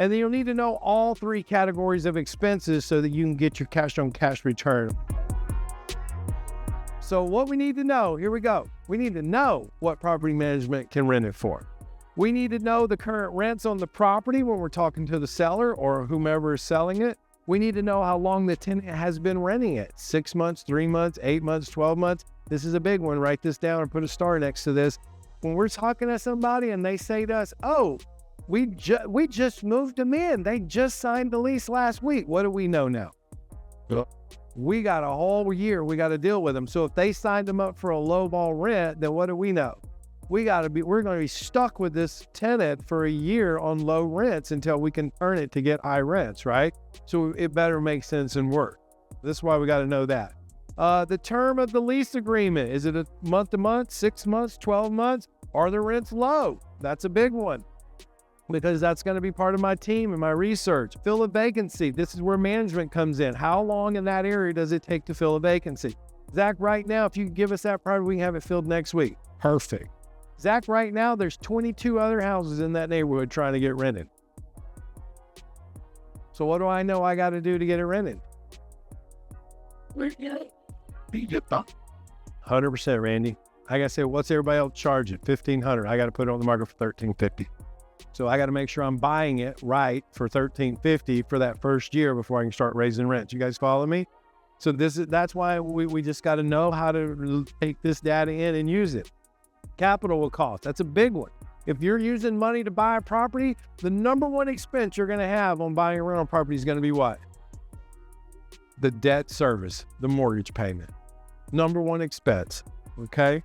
And then you'll need to know all three categories of expenses so that you can get your cash on cash return. So what we need to know, here we go. We need to know what property management can rent it for. We need to know the current rents on the property when we're talking to the seller or whomever is selling it. We need to know how long the tenant has been renting it. 6 months, 3 months, 8 months, 12 months. This is a big one. Write this down or put a star next to this. When we're talking to somebody and they say to us, oh, we just moved them in. They just signed the lease last week. What do we know now? We got a whole year we got to deal with them. So if they signed them up for a lowball rent, then what do we know? We're going to be stuck with this tenant for a year on low rents until we can turn it to get high rents, right? So it better make sense and work. This is why we got to know that. The term of the lease agreement, is it a month to month, 6 months, 12 months? Are the rents low? That's a big one, because that's going to be part of my team and my research. Fill a vacancy. This is where management comes in. How long in that area does it take to fill a vacancy? Zach, right now, if you can give us that property, we can have it filled next week. Perfect. Zach, right now, there's 22 other houses in that neighborhood trying to get rented. So what do I know I got to do to get it rented? 100%, Randy. I got to say, what's everybody else charging? $1,500. I got to put it on the market for $1,350. So I got to make sure I'm buying it right for $1,350 for that first year before I can start raising rents. You guys follow me? So that's why we just got to know how to take this data in and use it. Capital cost, that's a big one. If you're using money to buy a property, the number one expense you're going to have on buying a rental property is going to be what? The debt service, the mortgage payment. Number one expense, okay?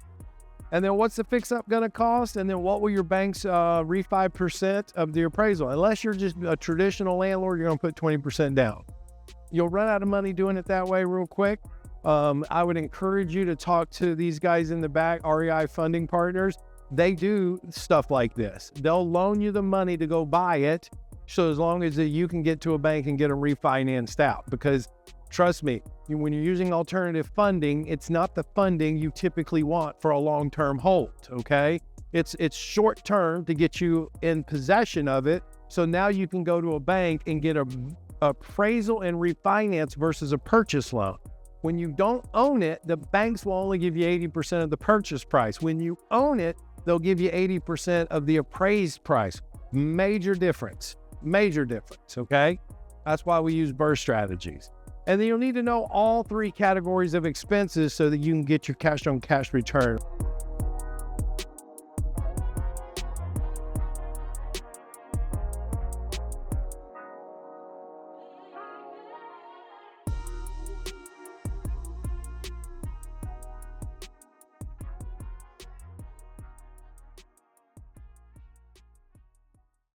And then what's the fix-up going to cost? And then what will your banks refi percent of the appraisal? Unless you're just a traditional landlord, you're going to put 20% down. You'll run out of money doing it that way real quick. I would encourage you to talk to these guys in the back, REI Funding Partners. They do stuff like this. They'll loan you the money to go buy it. So as long as you can get to a bank and get them refinanced out, because trust me, when you're using alternative funding, it's not the funding you typically want for a long-term hold, okay? It's short-term to get you in possession of it. So now you can go to a bank and get a appraisal and refinance versus a purchase loan. When you don't own it, the banks will only give you 80% of the purchase price. When you own it, they'll give you 80% of the appraised price. Major difference, okay? That's why we use burst strategies. And then you'll need to know all three categories of expenses so that you can get your cash on cash return.